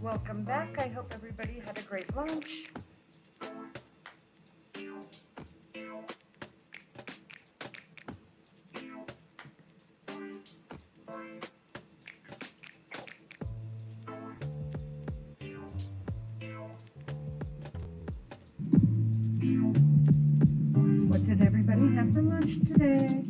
Welcome back. I hope everybody had a great lunch. lunch today.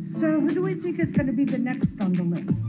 So who do we think is going to be the next on the list?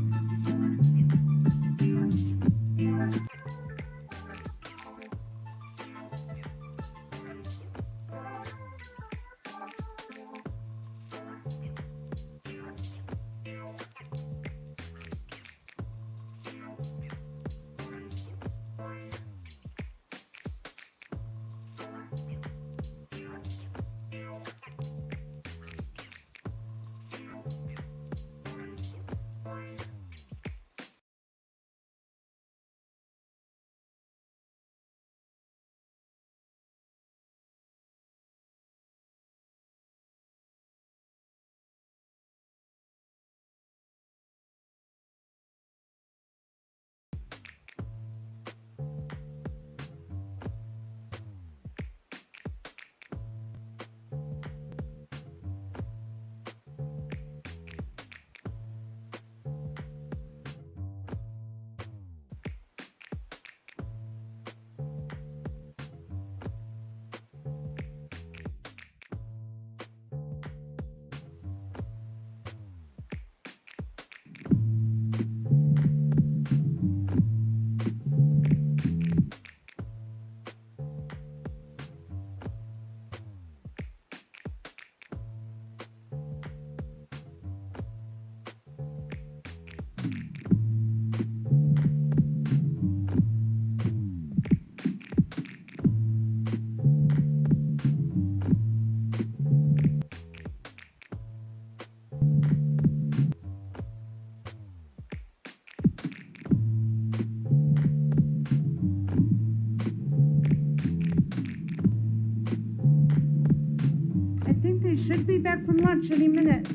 I think they should be back from lunch any minute.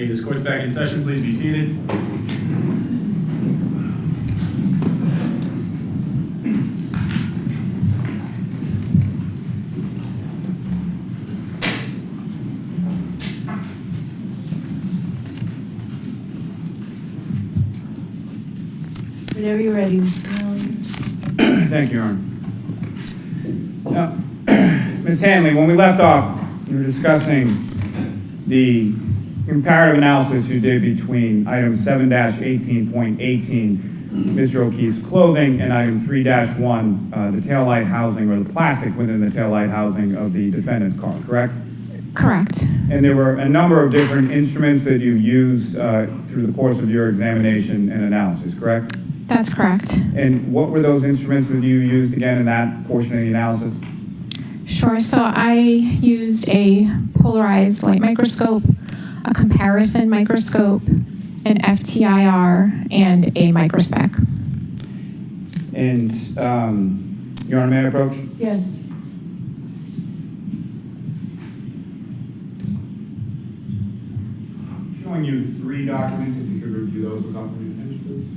Okay, this court's back in session. Please be seated. Whenever you're ready, Mr. Hanley. Thank you, Your Honor. Now, Ms. Hanley, when we left off, we were discussing the comparative analysis you did between item 7-18.18, Mr. O'Keefe's clothing, and item 3-1, the taillight housing or the plastic within the taillight housing of the defendant's car, correct? Correct. And there were a number of different instruments that you used through the course of your examination and analysis, correct? That's correct. And what were those instruments that you used again in that portion of the analysis? Sure. So I used a polarized light microscope, a comparison microscope, an FTIR, and a microspec. And, Your Honor, may I approach? Yes. Showing you 3 documents, if you could review those without me to finish, please.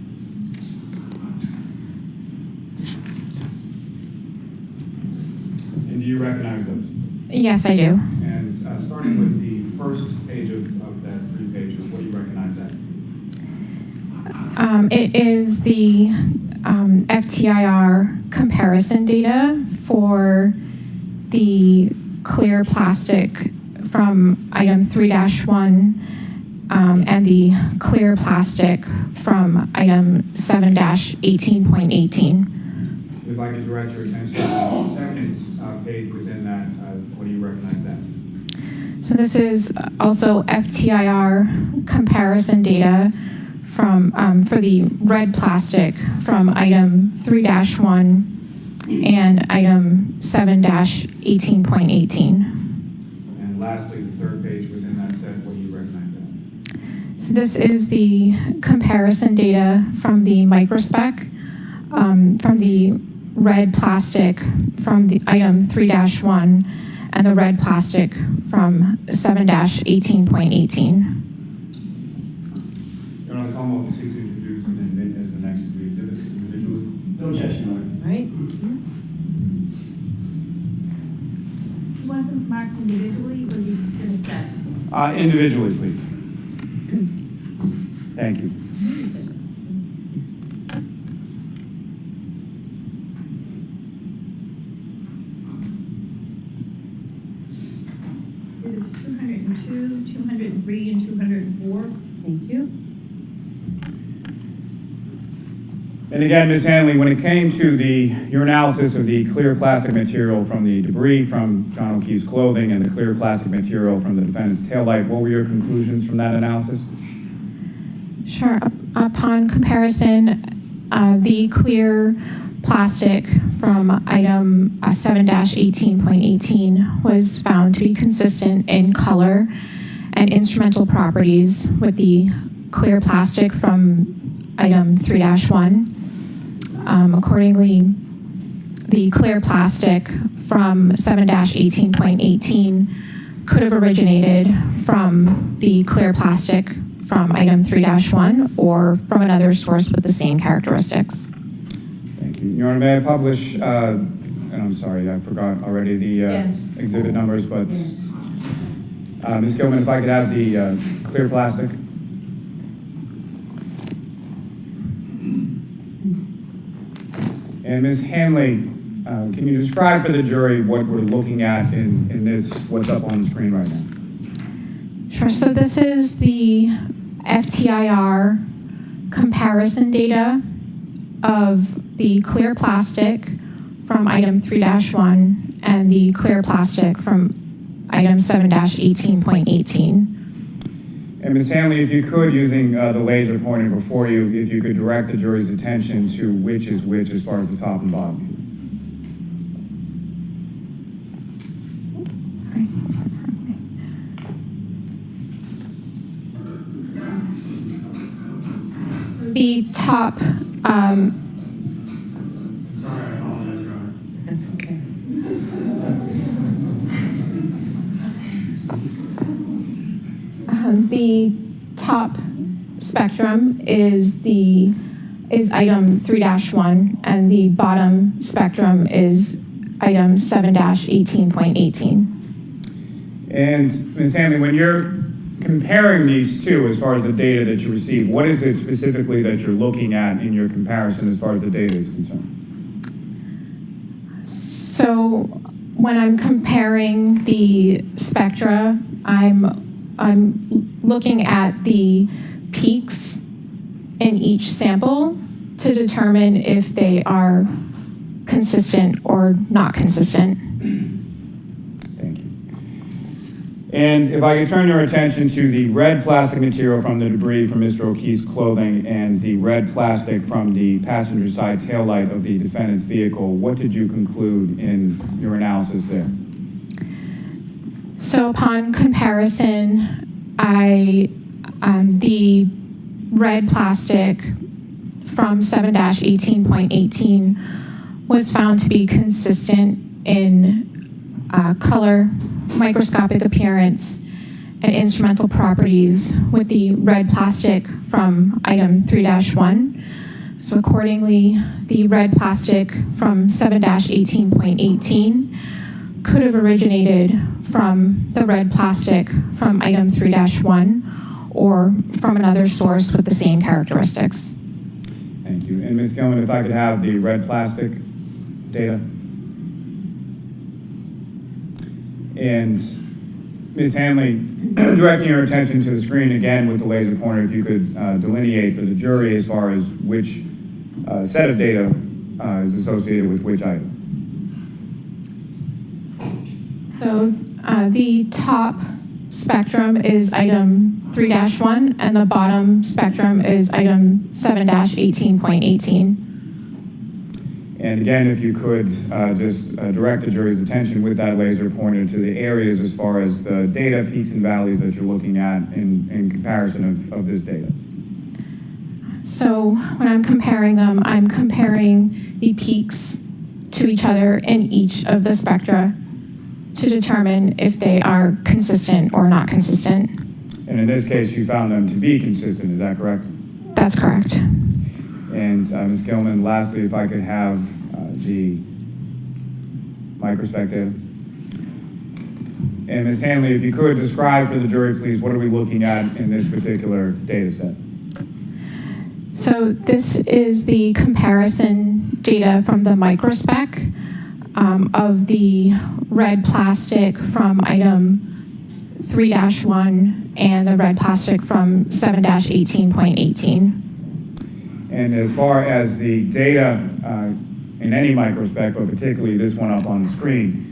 And do you recognize those? Yes, I do. And starting with the first page of that 3 pages, what do you recognize that? It is the FTIR comparison data for the clear plastic from item 3-1 and the clear plastic from item 7-18.18. If I could direct your attention to the second page within that, what do you recognize that? So this is also FTIR comparison data from for the red plastic from item 3-1 and item 7-18.18. And lastly, the third page within that set, what do you recognize that? So this is the comparison data from the microspec from the red plastic from the item 3-1 and the red plastic from 7-18.18. Your Honor, the Commonwealth will seek to introduce and admit as the next 3 exhibits individually. No objection, Your Honor. All right, thank you. You want them marked individually or you in a set? Individually, please. Thank you. It's 202, 203, and 204. Thank you. And again, Ms. Hanley, when it came to your analysis of the clear plastic material from the debris from John O'Keefe's clothing and the clear plastic material from the defendant's taillight, what were your conclusions from that analysis? Sure. Upon comparison, the clear plastic from item 7-18.18 was found to be consistent in color and instrumental properties with the clear plastic from item 3-1. Accordingly, the clear plastic from 7-18.18 could have originated from the clear plastic from item 3-1 or from another source with the same characteristics. Thank you. Your Honor, may I publish, and I'm sorry, I forgot already the Yes. exhibit numbers, but Yes. Ms. Gilman, if I could have the clear plastic. And Ms. Hanley, can you describe for the jury what we're looking at in this, what's up on the screen right now? Sure. So this is the FTIR comparison data of the clear plastic from item 3-1 and the clear plastic from item 7-18.18. And Ms. Hanley, if you could, using the laser pointer before you, if you could direct the jury's attention to which is which as far as the top and bottom. The top, Sorry, I apologize, Your Honor. That's okay. the top spectrum is item 3-1, and the bottom spectrum is item 7-18.18. And Ms. Hanley, when you're comparing these two as far as the data that you receive, what is it specifically that you're looking at in your comparison as far as the data is concerned? So when I'm comparing the spectra, I'm looking at the peaks in each sample to determine if they are consistent or not consistent. Thank you. And if I could turn your attention to the red plastic material from the debris from Mr. O'Keefe's clothing and the red plastic from the passenger side taillight of the defendant's vehicle, what did you conclude in your analysis there? So upon comparison, the red plastic from 7-18.18 was found to be consistent in color, microscopic appearance, and instrumental properties with the red plastic from item 3-1. So accordingly, the red plastic from 7-18.18 could have originated from the red plastic from item 3-1 or from another source with the same characteristics. Thank you. And Ms. Gilman, if I could have the red plastic data. And Ms. Hanley, directing your attention to the screen again with the laser pointer, if you could delineate for the jury as far as which set of data is associated with which item. So the top spectrum is item 3-1, and the bottom spectrum is item 7-18.18. And again, if you could just direct the jury's attention with that laser pointer to the areas as far as the data, peaks and valleys that you're looking at in comparison of this data. So when I'm comparing them, I'm comparing the peaks to each other in each of the spectra to determine if they are consistent or not consistent. And in this case, you found them to be consistent, is that correct? That's correct. And Ms. Gilman, lastly, if I could have the microspec data. And Ms. Hanley, if you could describe for the jury, please, what are we looking at in this particular data set? So this is the comparison data from the microspec of the red plastic from item 3-1 and the red plastic from 7-18.18. And as far as the data in any microspec, but particularly this one up on the screen,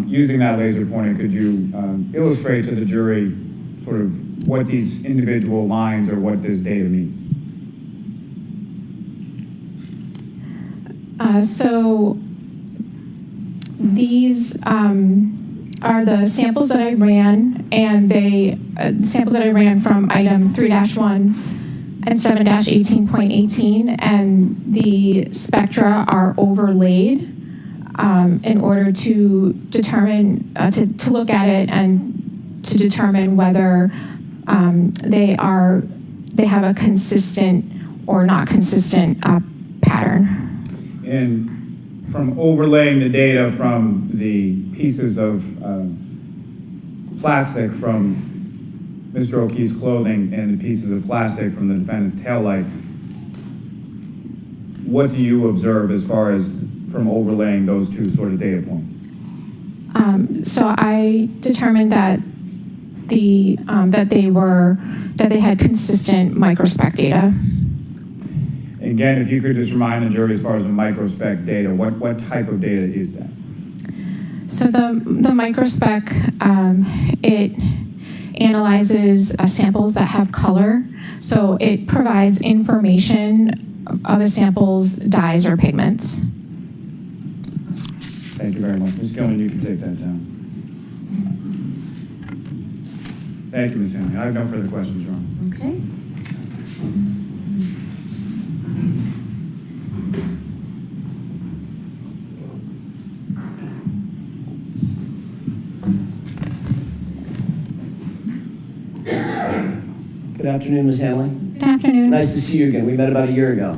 using that laser pointer, could you illustrate to the jury sort of what these individual lines or what this data means? So these are the samples that I ran, and samples that I ran from item 3-1 and 7-18.18, and the spectra are overlaid in order to determine, to look at it and to determine whether they have a consistent or not consistent pattern. And from overlaying the data from the pieces of plastic from Mr. O'Keefe's clothing and the pieces of plastic from the defendant's taillight, what do you observe as far as from overlaying those two sort of data points? So I determined that they had consistent microspec data. Again, if you could just remind the jury as far as the microspec data, what type of data is that? So the microspec, it analyzes samples that have color. So it provides information of a sample's dyes or pigments. Thank you very much. Ms. Gilman, you can take that down. Thank you, Ms. Hanley. I have no further questions, Your Honor. Okay. Could I afternoon, Ms. Hanley. Good afternoon. Nice to see you again. We met about a year ago.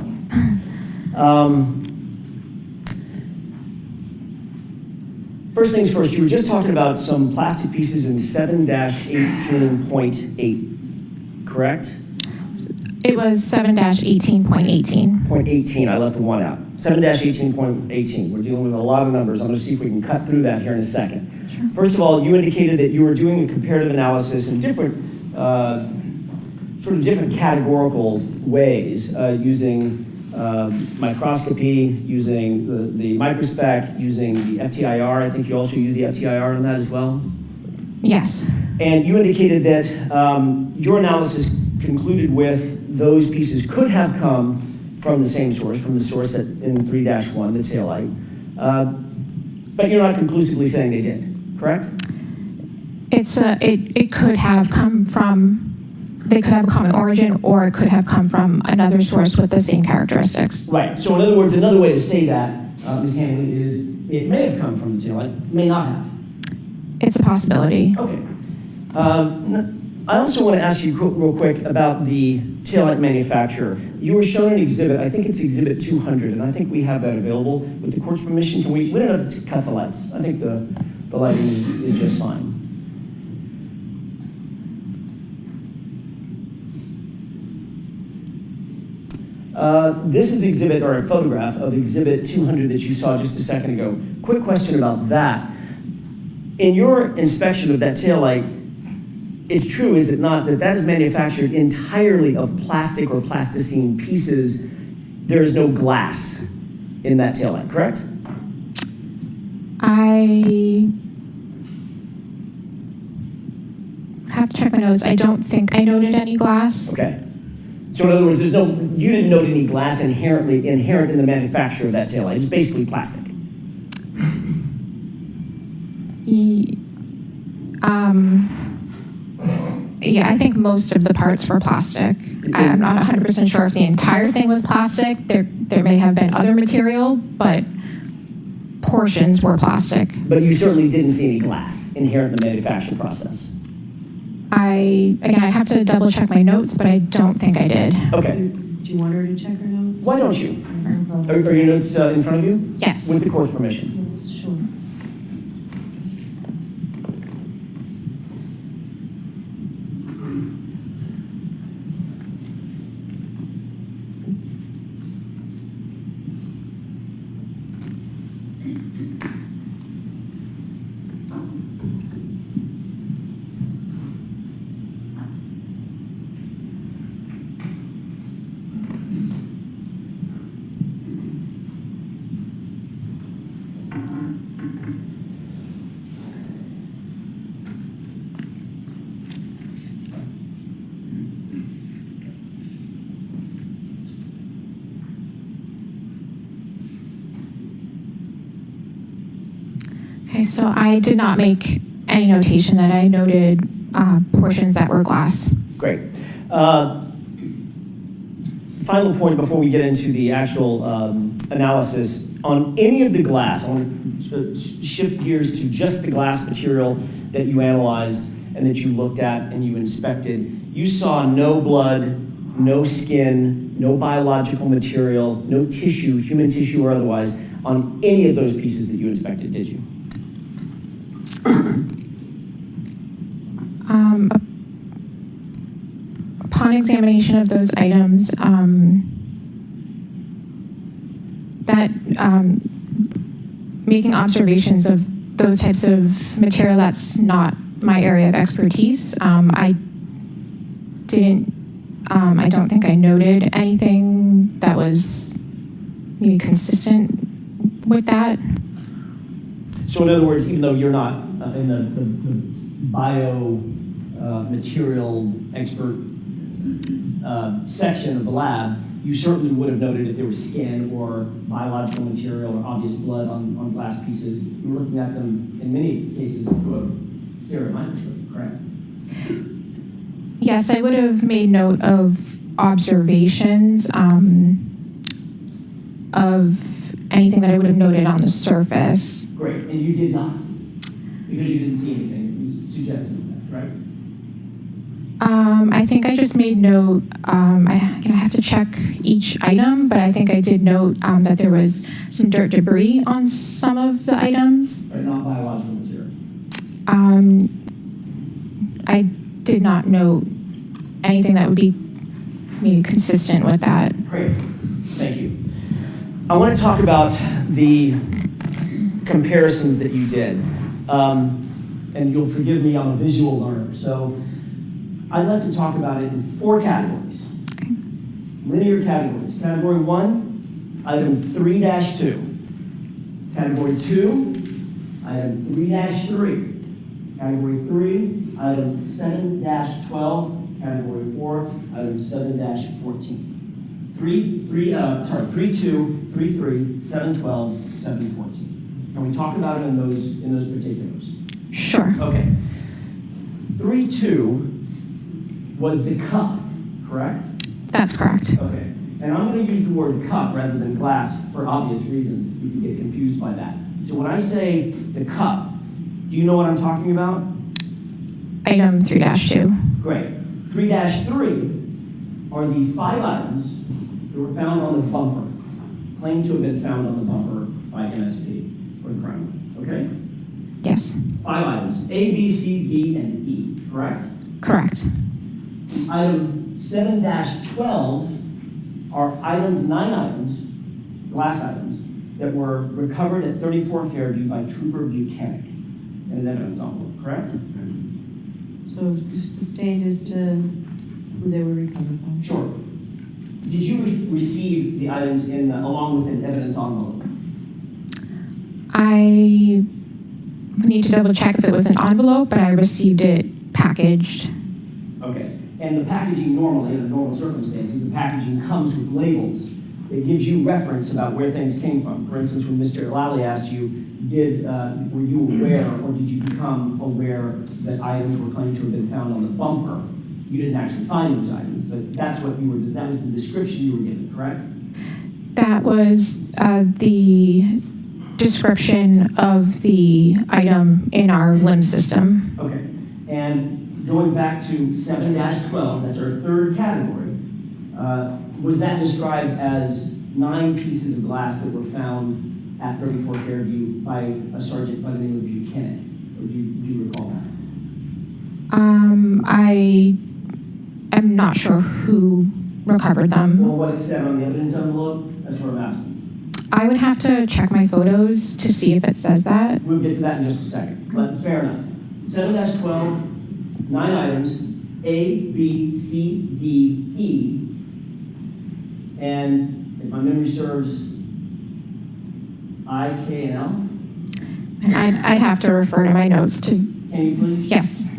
First things first, you were just talking about some plastic pieces in 7-18.8, correct? It was 7-18.18. 0.18, I left the one out. 7-18.18. We're dealing with a lot of numbers. I'm going to see if we can cut through that here in a second. First of all, you indicated that you were doing a comparative analysis in different, sort of different categorical ways, using microscopy, using the microspec, using the FTIR. I think you also use the FTIR on that as well. Yes. And you indicated that your analysis concluded with those pieces could have come from the same source, from the source in 3-1, the taillight. But you're not conclusively saying they did, correct? It could have come from, they could have a common origin, or it could have come from another source with the same characteristics. Right. So in other words, another way to say that, Ms. Hanley, is it may have come from the taillight, may not have. It's a possibility. Okay. I also want to ask you real quick about the taillight manufacturer. You were shown an exhibit, I think it's exhibit 200, and I think we have that available. With the court's permission, we don't have to cut the lights. I think the lighting is just fine. This is exhibit, or a photograph of exhibit 200 that you saw just a second ago. Quick question about that. In your inspection of that taillight, it's true, is it not, that that is manufactured entirely of plastic or plasticine pieces? There is no glass in that taillight, correct? I have to check my notes. I don't think I noted any glass. Okay. So in other words, you didn't note any glass inherent in the manufacture of that taillight. It's basically plastic. Yeah, I think most of the parts were plastic. I'm not 100% sure if the entire thing was plastic. There may have been other material, but portions were plastic. But you certainly didn't see any glass inherent in the manufacturing process. I have to double check my notes, but I don't think I did. Okay. Do you want her to check her notes? Why don't you? Are your notes in front of you? Yes. With the court's permission. Yes, sure. Okay, so I did not make any notation that I noted portions that were glass. Great. Final point before we get into the actual analysis. On any of the glass, I want to shift gears to just the glass material that you analyzed and that you looked at and you inspected. You saw no blood, no skin, no biological material, no tissue, human tissue or otherwise, on any of those pieces that you inspected, did you? Upon examination of those items, making observations of those types of material, that's not my area of expertise. I don't think I noted anything that was maybe consistent with that. So in other words, even though you're not in the bio material expert section of the lab, you certainly would have noted if there was skin or biological material or obvious blood on glass pieces. You were looking at them in many cases through a stereo microscope, correct? Yes, I would have made note of observations of anything that I would have noted on the surface. Great, and you did not, because you didn't see anything that was suggestive of that, right? I think I just made note, I have to check each item, but I think I did note that there was some dirt debris on some of the items. But not biological material. I did not note anything that would be maybe consistent with that. Great, thank you. I want to talk about the comparisons that you did. And you'll forgive me, I'm a visual learner. So I'd like to talk about it in 4 categories. Linear categories. Category 1, item 3-2. Category 2, item 3-3. Category 3, item 7-12. Category 4, item 7-14. 3, 2, 3, 3, 7, 12, 7, 14. Can we talk about it in those particulars? Sure. Okay. 3-2 was the cup, correct? That's correct. Okay. And I'm going to use the word cup rather than glass for obvious reasons. You can get confused by that. So when I say the cup, do you know what I'm talking about? Item 3-2. Great. 3-3 are the 5 items that were found on the bumper, claimed to have been found on the bumper by MSP or the Crown. Okay? Yes. 5 items, A, B, C, D, and E, correct? Correct. Item 7-12 are 9 items, glass items, that were recovered at 34 Fairview by Trooper Buchanan in an evidence envelope, correct? So sustained as to who they were recovered from? Sure. Did you receive the items along with an evidence envelope? I need to double check if it was an envelope, but I received it packaged. Okay. And the packaging normally, in normal circumstances, the packaging comes with labels. It gives you reference about where things came from. For instance, when Mr. Lally asked you, were you aware or did you become aware that items were claimed to have been found on the bumper? You didn't actually find those items, but that was the description you were given, correct? That was the description of the item in our limb system. Okay. And going back to 7-12, that's our 3rd category, was that described as 9 pieces of glass that were found at 34 Fairview by a sergeant by the name of Buchanan? Or do you recall that? I am not sure who recovered them. Well, what it said on the evidence envelope, that's what I'm asking. I would have to check my photos to see if it says that. We'll get to that in just a second, but fair enough. 7-12, 9 items, A, B, C, D, E, and if my memory serves, I, K, and L. And I'd have to refer to my notes to, Can you please? yes.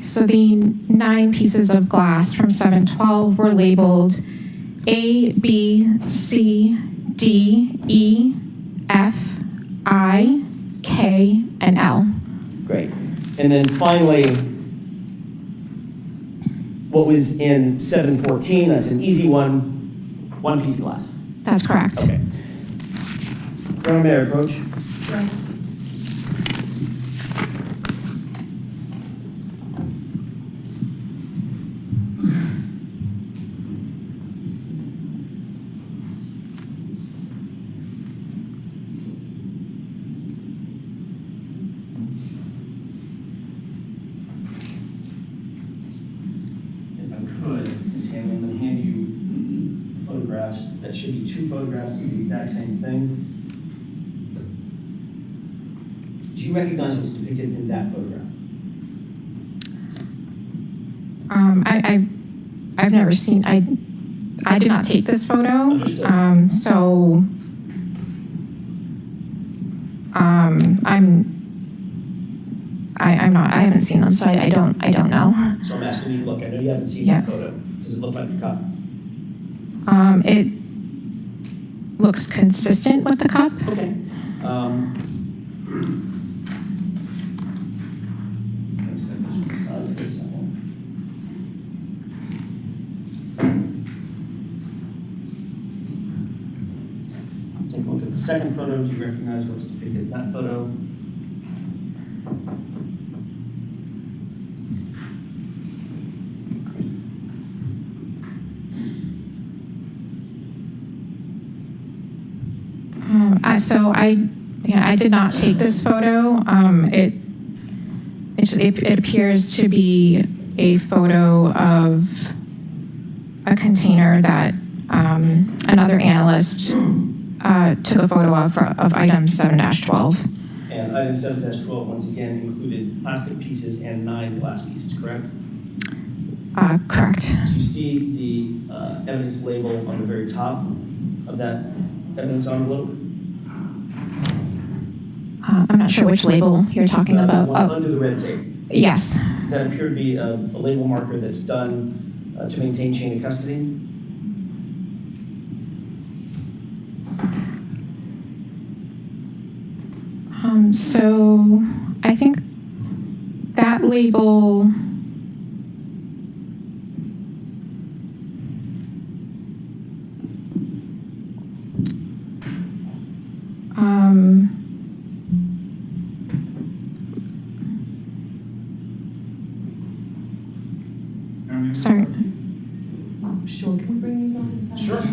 So the 9 pieces of glass from 7-12 were labeled A, B, C, D, E, F, I, K, and L. Great. And then finally, what was in 7-14, that's an easy one, 1 piece of glass. That's correct. Okay. Your Mayor, approach. Yes. Ms. Hanley, I'm going to hand you photographs. That should be 2 photographs of the exact same thing. Do you recognize what's depicted in that photograph? I've never seen, I did not take this photo. Understood. So I haven't seen them, so I don't know. So I'm asking you, look, I know you haven't seen Yeah. that photo. Does it look like the cup? It looks consistent with the cup. Okay. Set this one aside for a second. Take a look at the second photo. Do you recognize what's depicted in that photo? I did not take this photo. It appears to be a photo of a container that another analyst took a photo of item 7-12. And item 7-12, once again, included plastic pieces and 9 glass pieces, correct? Correct. Do you see the evidence label on the very top of that evidence envelope? I'm not sure which label you're talking about. One under the red tape. Yes. Does that appear to be a label marker that's done to maintain chain of custody? So I think that label. Sorry. Sure, can we bring these on to the side? Sure.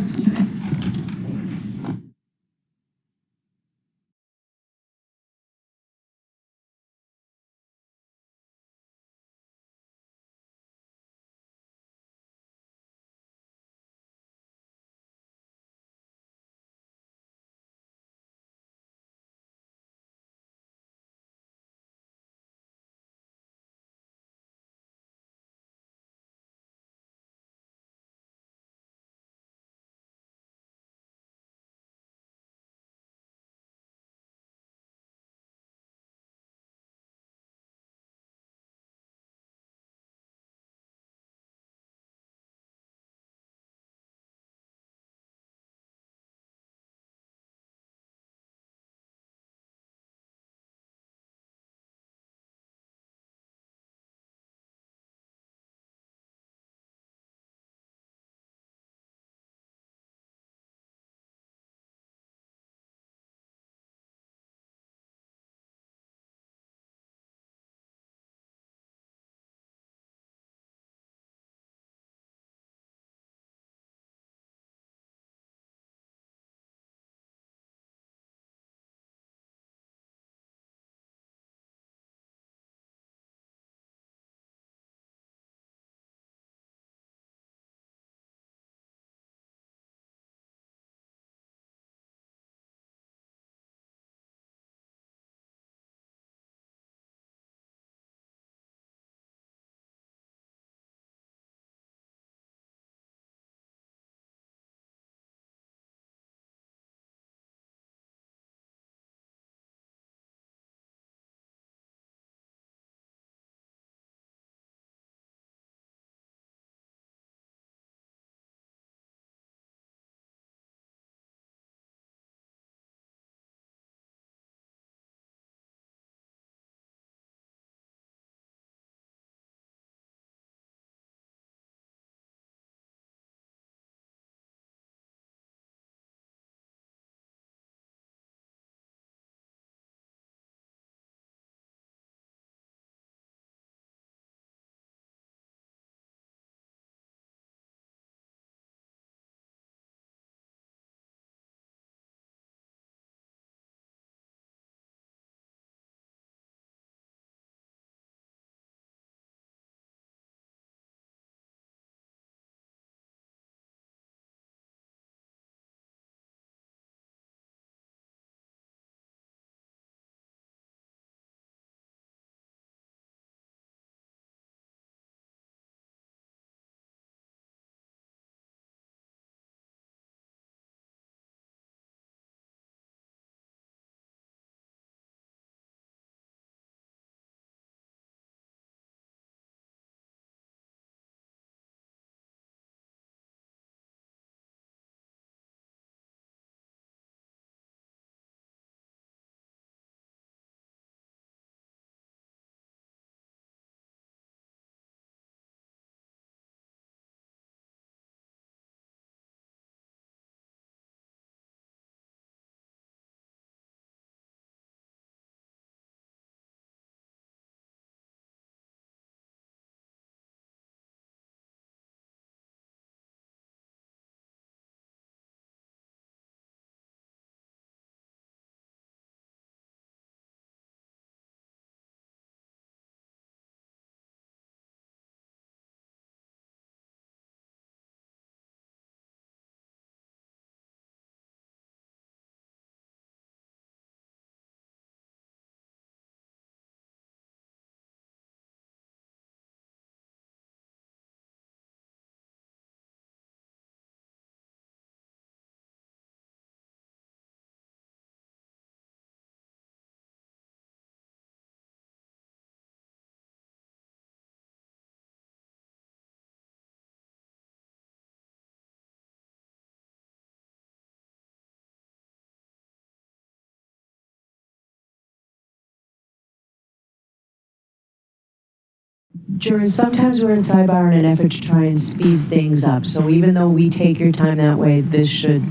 Jurors, sometimes we're in sidebar in an effort to try and speed things up. So even though we take your time that way, this should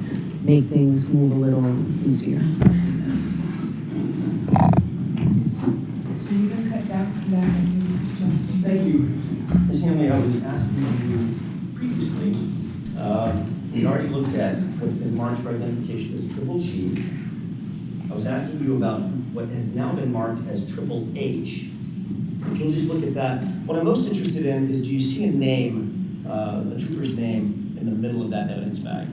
make things move a little easier. So you can cut back to that. Thank you. Ms. Hanley, I was asking you previously, we already looked at what's been marked for identification as triple G. I was asking you about what has now been marked as triple H. If you'll just look at that, what I'm most interested in is, do you see a name, a trooper's name in the middle of that evidence bag?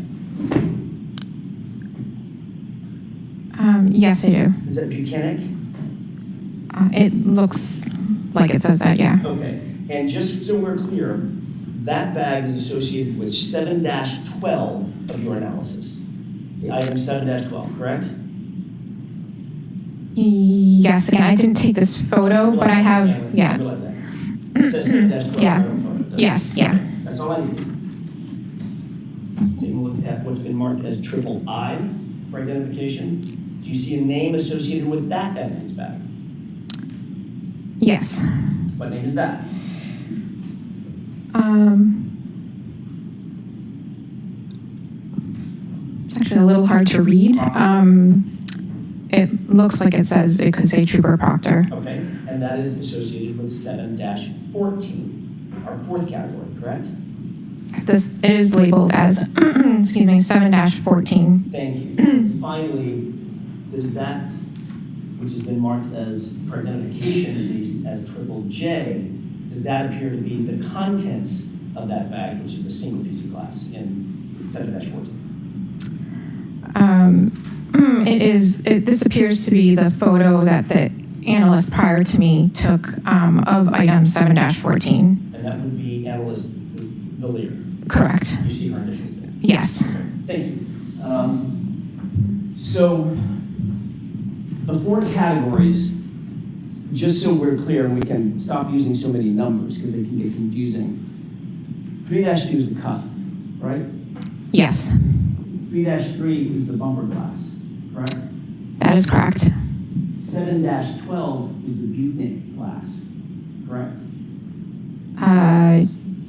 Yes, I do. Is that Buchanan? It looks like it says that, yeah. Okay, and just so we're clear, that bag is associated with 7-12 of your analysis. The item 7-12, correct? Yes, again, I didn't take this photo, but I have, I yeah. realize that. It says 7-12 Yeah. right in front of it, doesn't it? Yes, yeah. Okay, that's all I need. Taking a look at what's been marked as triple I for identification. Do you see a name associated with that evidence bag? Yes. What name is that? Actually a little hard to read. It looks like it says, it could say Trooper Proctor. Okay, and that is associated with 7-14, our fourth category, correct? It is labeled as, excuse me, 7-14. Thank you. Finally, does that, which has been marked as, for identification at least, as triple J, does that appear to be the contents of that bag, which is a single piece of glass in 7-14? This appears to be the photo that the analyst prior to me took of item 7-14. And that would be analyst Villier. Correct. You see her initials there. Yes. Okay, thank you. So the four categories, just so we're clear, and we can stop using so many numbers because they can get confusing. 3-2 is the cup, right? Yes, 3-3 is the bumper glass, correct? that is correct. 7-12 is the butyl glass, correct?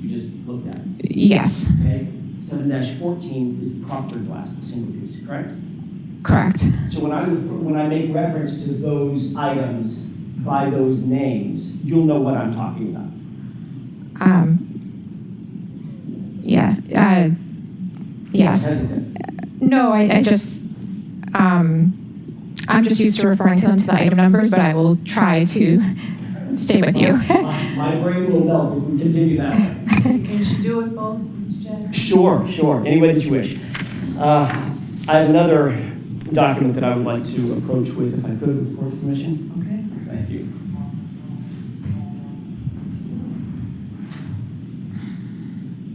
You just looked at it, Yes, okay? 7-14 is the Proctor glass, the single piece, correct? correct. So when I make reference to those items by those names, you'll know what I'm talking about. Yeah, yes. Hesitant. No, I just, I'm just used to referring to them to the item numbers, but I will try to stay with you. My brain will melt if we continue that way. Can you do it both, Mr. Jackson? Sure, any way that you wish. I have another document that I would like to approach with, if I could, with court permission. Okay. Thank you.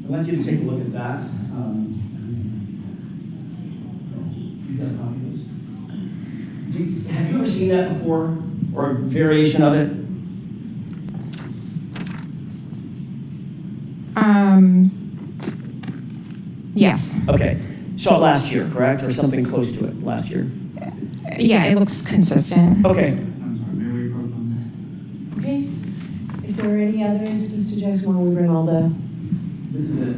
I'd like you to take a look at that. You got a copy of this? Have you ever seen that before, or a variation of it? Yes, Okay, saw it last year, correct, or something close to it last year? yeah, it looks consistent. Okay, I'm sorry, may we vote on Okay. If there are any others, Mr. Jackson, while we bring all the this is it.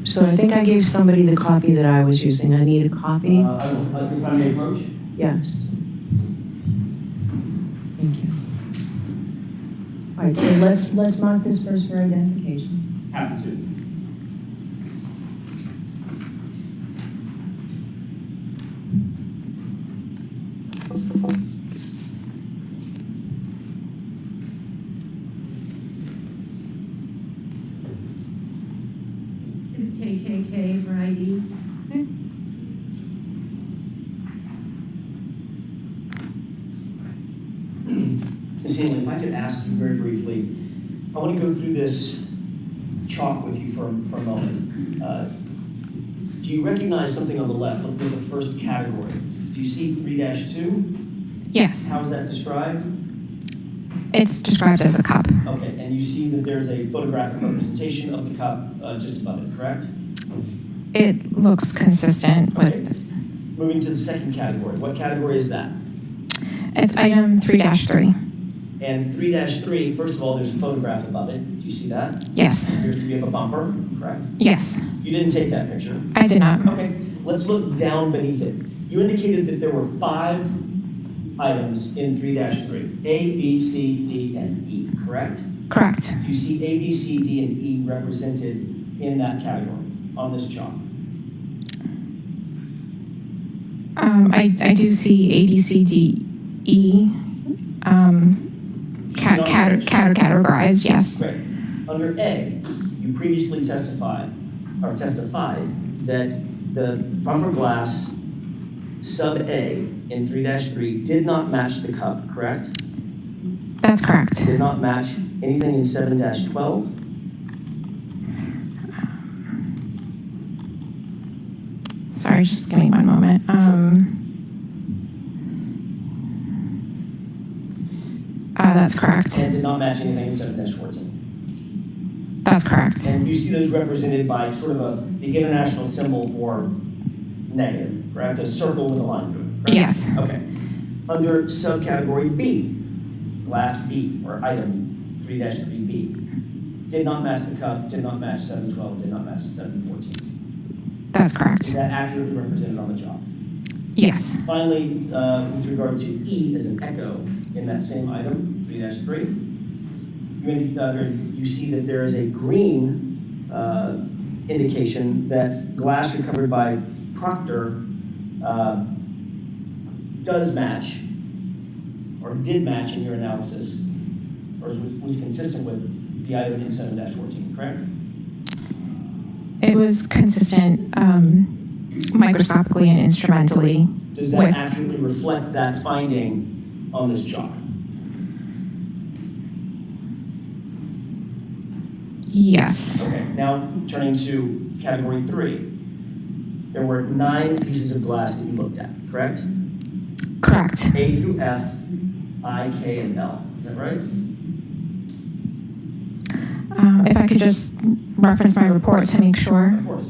So I think I gave somebody the copy that I was using. I need a copy. If I may approach? Yes. Thank you. All right, so let's mark this first for identification. Happy to. KKK for ID. Ms. Hanley, if I could ask you very briefly, I want to go through this chalk with you for a moment. Do you recognize something on the left? Look at the first category. Do you see 3-2? Yes, How is that described? it's described as a cup. Okay, and you see that there's a photographic representation of the cup just above it, correct? It looks consistent Okay. with, Moving to the second category. What category is that? it's item 3-3. And 3-3, first of all, there's a photograph above it. Do you see that? Yes, Appears to be of a bumper, correct? yes, You didn't take that picture. I did not. Okay, let's look down beneath it. You indicated that there were 5 items in 3-3, A, B, C, D, and E, correct? Correct. Do you see A, B, C, D, and E represented in that category on this chalk? I do see A, B, C, D, E, categorized, yes. Great. Under A, you previously testified that the bumper glass sub A in 3-3 did not match the cup, correct? That's correct. Did not match anything in 7-12? Sorry, just give me one moment. That's correct. And did not match anything in 7-14? That's correct. And you see those represented by sort of the international symbol for negative, correct? A circle with a line through it, correct? Yes. Okay. Under subcategory B, glass B, or item 3-3B, did not match the cup, did not match 7-12, did not match 7-14. That's correct. Is that accurately represented on the chalk? Yes. Finally, with regard to E as an echo in that same item, 3-3, you see that there is a green indication that glass recovered by Proctor does match, or did match in your analysis, or was consistent with the item in 7-14, correct? It was consistent microscopically and instrumentally. Does that accurately reflect that finding on this chalk? Yes. Okay, now turning to category 3. There were 9 pieces of glass that you looked at, correct? Correct. A through F, I, K, and L. Is that right? If I could just reference my report to make sure. Of course.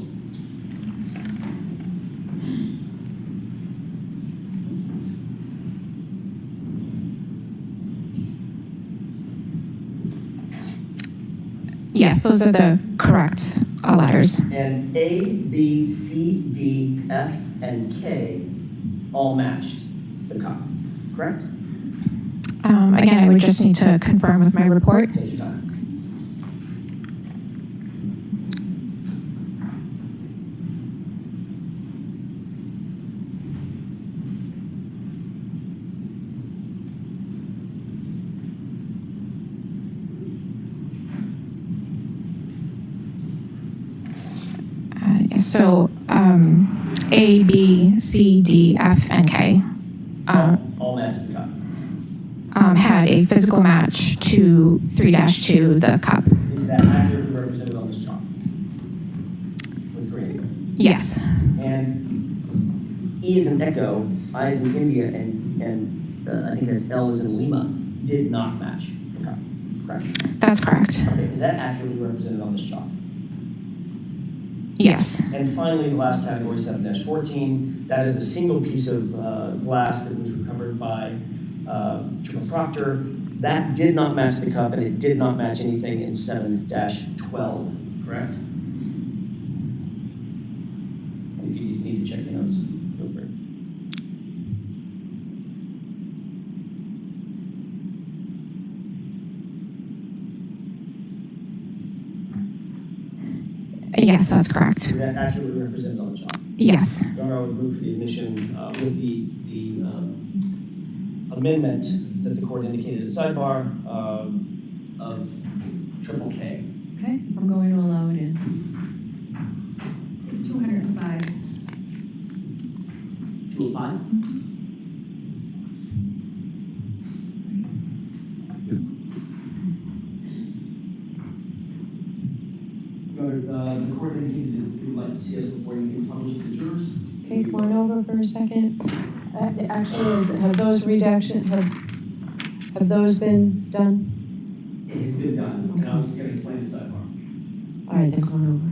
Yes, those are the correct letters. And A, B, C, D, F, and K all matched the cup, correct? Again, I would just need to confirm with my report. Take your time. So A, B, C, D, F, and K All matched the cup. had a physical match to 3-2, the cup. Is that accurately represented on this chart? With green. Yes. And E is an echo, I is in India, and I think that's L is in Lima, did not match the cup, correct? That's correct. Okay, is that accurately represented on this chart? Yes. And finally, the last category, 7-14, that is the single piece of glass that was recovered by Triple Proctor. That did not match the cup, and it did not match anything in 7-12, correct? And if you need to check your notes, feel free. Yes, that's correct. Is that accurately represented on the chart? Yes. Governor would move for the admission with the amendment that the court indicated at sidebar of triple K. Okay, I'm going to allow it in. 205. 205? Governor, the court indicated that we would like to see us before anything is published to the jurors. Okay, come on over for a second. Actually, have those have those been done? It has been done, and I was going to explain the sidebar. All right, then come on over.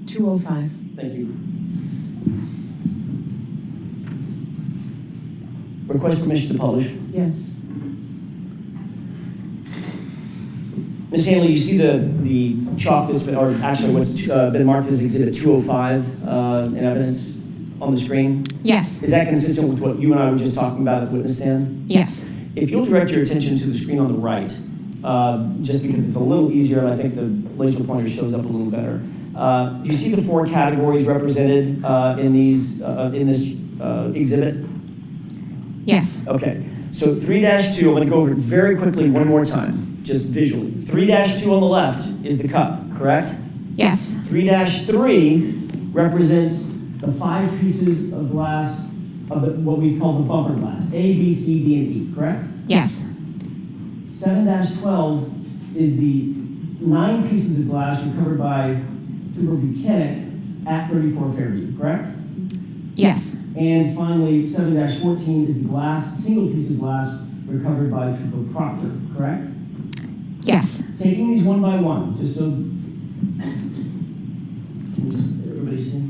$205. Thank you. Request permission to publish. Yes. Ms. Hanley, you see the chalk that's been, or actually what's been marked as Exhibit 205 in evidence on the screen? Yes. Is that consistent with what you and I were just talking about at the witness stand? Yes. If you'll direct your attention to the screen on the right, just because it's a little easier and I think the laser pointer shows up a little better. Do you see the 4 categories represented in this exhibit? Yes. Okay, so 3-2, I'm going to go over it very quickly one more time, just visually. 3-2 on the left is the cup, correct? Yes. 3-3 represents the 5 pieces of glass of what we call the bumper glass, A, B, C, D, and E, correct? Yes. 7-12 is the 9 pieces of glass recovered by Trooper Buchanan at 34 Fairview, correct? Yes. And finally, 7-14 is the glass, single piece of glass recovered by Trooper Proctor, correct? Yes. Taking these one by one, just so everybody see?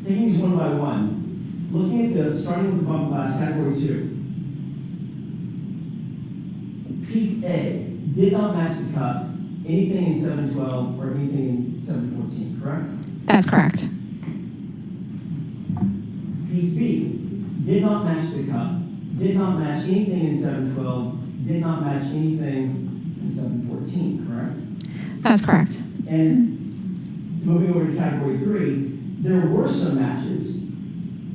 Taking these one by one, looking at starting with the bumper glass, category 2. Piece A did not match the cup, anything in 7-12 or anything in 7-14, correct? That's correct. Piece B did not match the cup, did not match anything in 7-12, did not match anything in 7-14, correct? That's correct. And moving over to category 3, there were some matches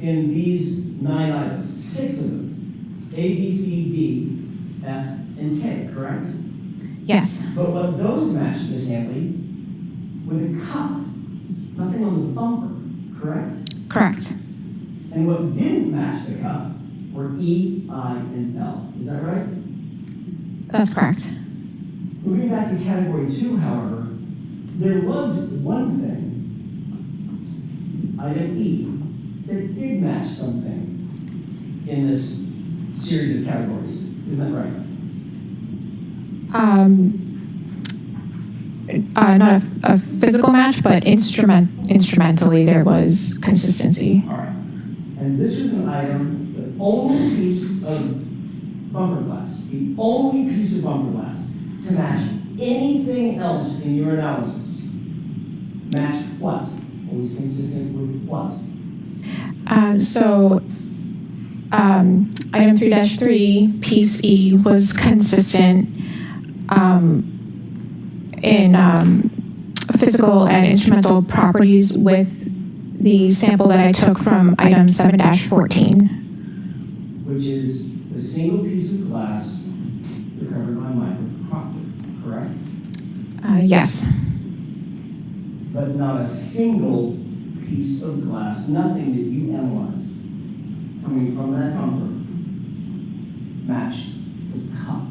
in these 9 items, 6 of them, A, B, C, D, F, and K, correct? Yes. But what those matched, Ms. Hanley, with a cup, nothing on the bumper, correct? Correct. And what didn't match the cup were E, I, and L. Is that right? That's correct. Moving back to category 2, however, there was one thing, item E, that did match something in this series of categories. Isn't that right? Not a physical match, but instrumentally there was consistency. All right. And this was an item, the only piece of bumper glass, the only piece of bumper glass to match anything else in your analysis. Matched what? Or was consistent with what? Item 3-3, piece E, was consistent in physical and instrumental properties with the sample that I took from item 7-14. Which is the single piece of glass recovered by Michael Proctor, correct? Yes. But not a single piece of glass, nothing that you analyzed coming from that bumper matched the cup.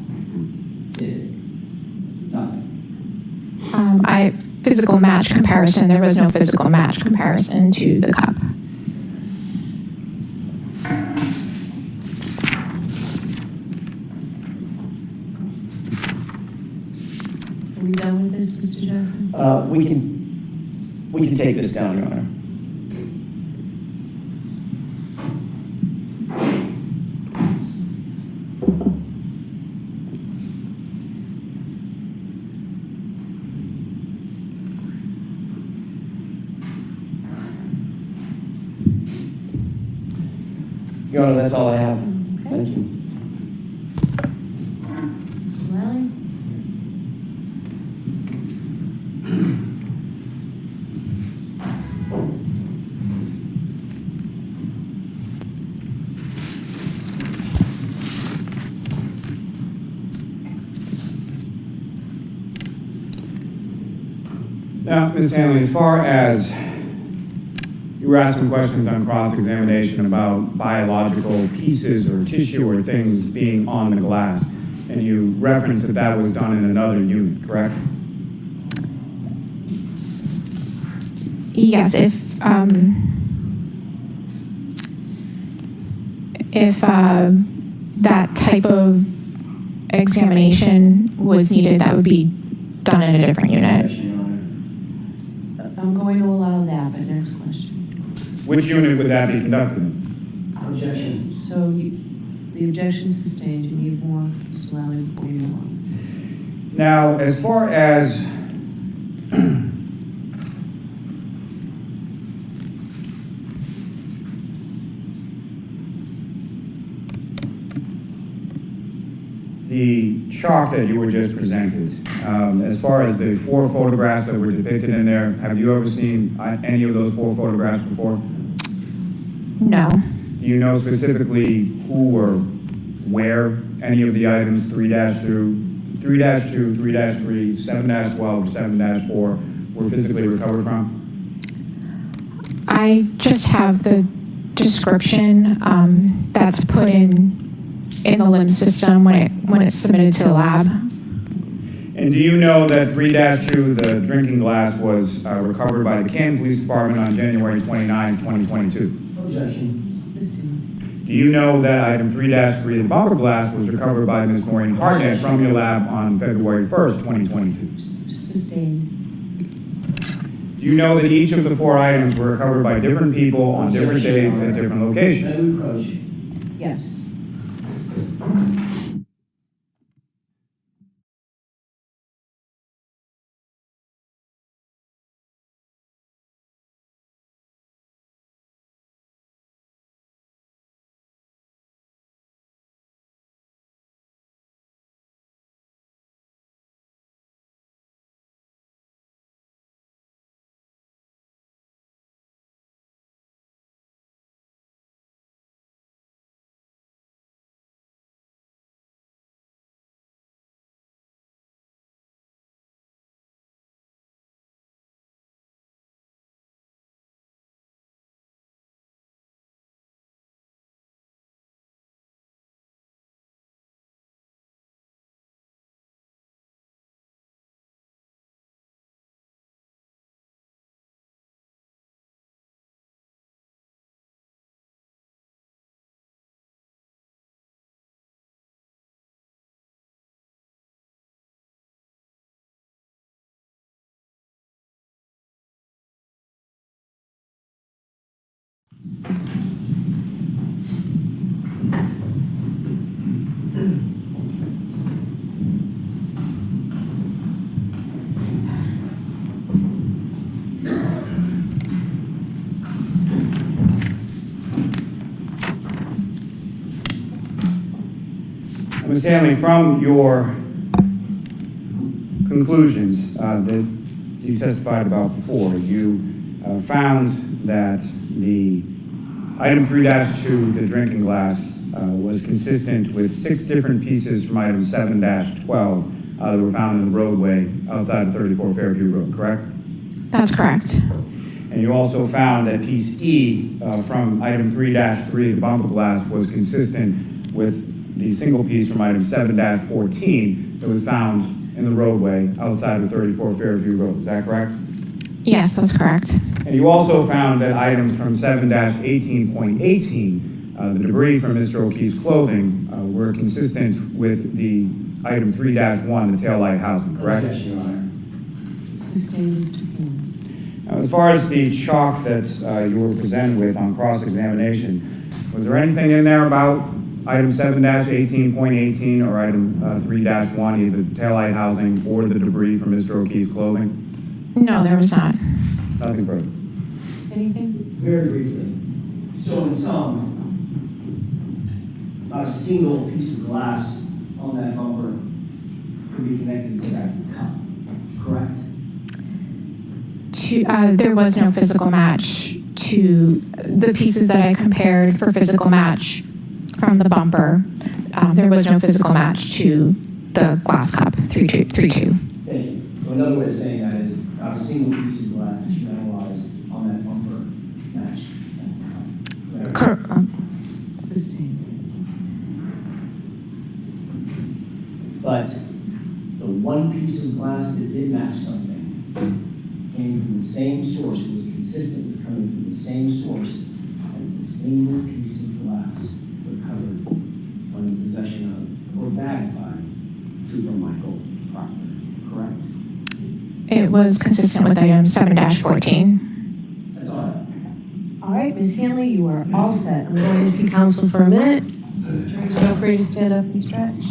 Did it? Nothing. Physical match comparison, there was no physical match comparison to the cup. Are we done with this, Mr. Jackson? We can take this down, Your Honor. Your Honor, that's all I have. Thank you. Mr. Lally? Now, Ms. Hanley, as far as you were asking questions on cross-examination about biological pieces or tissue or things being on the glass, and you referenced that that was done in another unit, correct? Yes, if that type of examination was needed, that would be done in a different unit. Objection, Your Honor. I'm going to allow that, but next question. Which unit would that be conducted in? Objection. So the objection is sustained. You need more, Mr. Lally, before you move on. Now, as far as the chalk that you were just presented, as far as the 4 photographs that were depicted in there, have you ever seen any of those 4 photographs before? No. Do you know specifically who or where any of the items 3-2, 3-3, 7-12, or 7-4 were physically recovered from? I just have the description that's put in the LIM system when it's submitted to the lab. And do you know that 3-2, the drinking glass, was recovered by the Canton Police Department on January 29, 2022? Objection. Sustained. Do you know that item 3-3, the bumper glass, was recovered by Ms. Maureen Hartnett from your lab on February 1st, 2022? Sustained. Do you know that each of the 4 items were recovered by different people on different days at different locations? May we approach? Yes. Ms. Hanley, from your conclusions that you testified about before, you found that the item 3-2, the drinking glass, was consistent with 6 different pieces from item 7-12 that were found in the roadway outside of 34 Fairview Road, correct? That's correct. And you also found that piece E from item 3-3, the bumper glass, was consistent with the single piece from item 7-14 that was found in the roadway outside of 34 Fairview Road. Is that correct? Yes, that's correct. And you also found that items from 7-18.18, the debris from Mr. O'Keefe's clothing, were consistent with the item 3-1, the taillight housing, correct? Yes, Your Honor. Sustained as to form. Now, as far as the chalk that you were presented with on cross-examination, was there anything in there about item 7-18.18 or item 3-1, either the taillight housing or the debris from Mr. O'Keefe's clothing? No, there was not. Nothing further. Anything? Very briefly. So in sum, not a single piece of glass on that bumper could be connected to that cup, correct? There was no physical match to the pieces that I compared for physical match from the bumper. There was no physical match to the glass cup 3-2. Thank you. So another way of saying that is not a single piece of glass that you analyzed on that bumper matched that cup. Sustained. But the one piece of glass that did match something came from the same source, was consistent with coming from the same source as the single piece of glass recovered on the possession of or bagged by Trooper Michael Proctor, correct? It was consistent with item 7-14. That's all right. All right, Ms. Hanley, you are all set. I'm going to see counsel for a minute. Attorneys, feel free to stand up and stretch.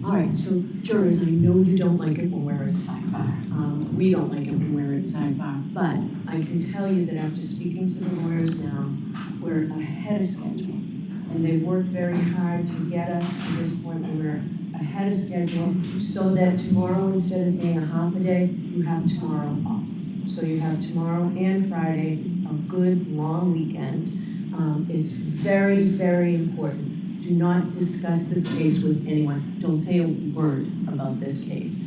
All right, so jurors, I know you don't like it when we're at sidebar. We don't like it when we're at sidebar, but I can tell you that after speaking to the lawyers now, we're ahead of schedule. And they've worked very hard to get us to this point where we're ahead of schedule so that tomorrow, instead of being a half a day, you have tomorrow off. So you have tomorrow and Friday, a good long weekend. It's very, very important. Do not discuss this case with anyone. Don't say a word about this case.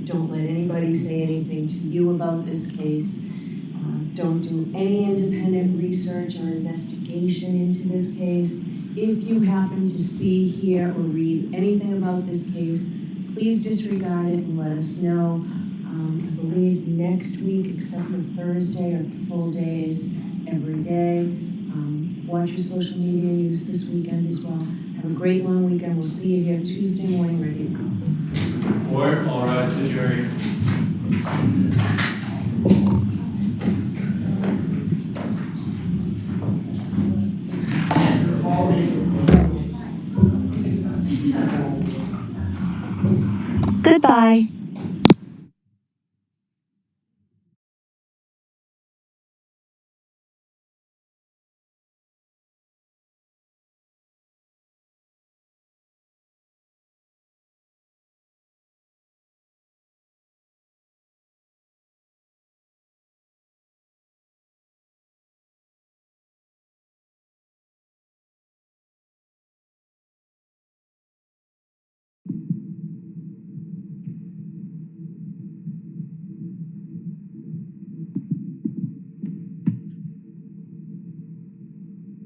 Don't let anybody say anything to you about this case. Don't do any independent research or investigation into this case. If you happen to see, hear, or read anything about this case, please disregard it and let us know. I believe next week, except for Thursday, are full days every day. Watch your social media use this weekend as well. Have a great long weekend. We'll see you here Tuesday morning, ready to go. Court, all rise to the jury. Goodbye.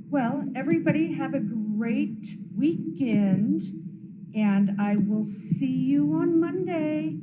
Well, everybody have a great weekend, and I will see you on Monday.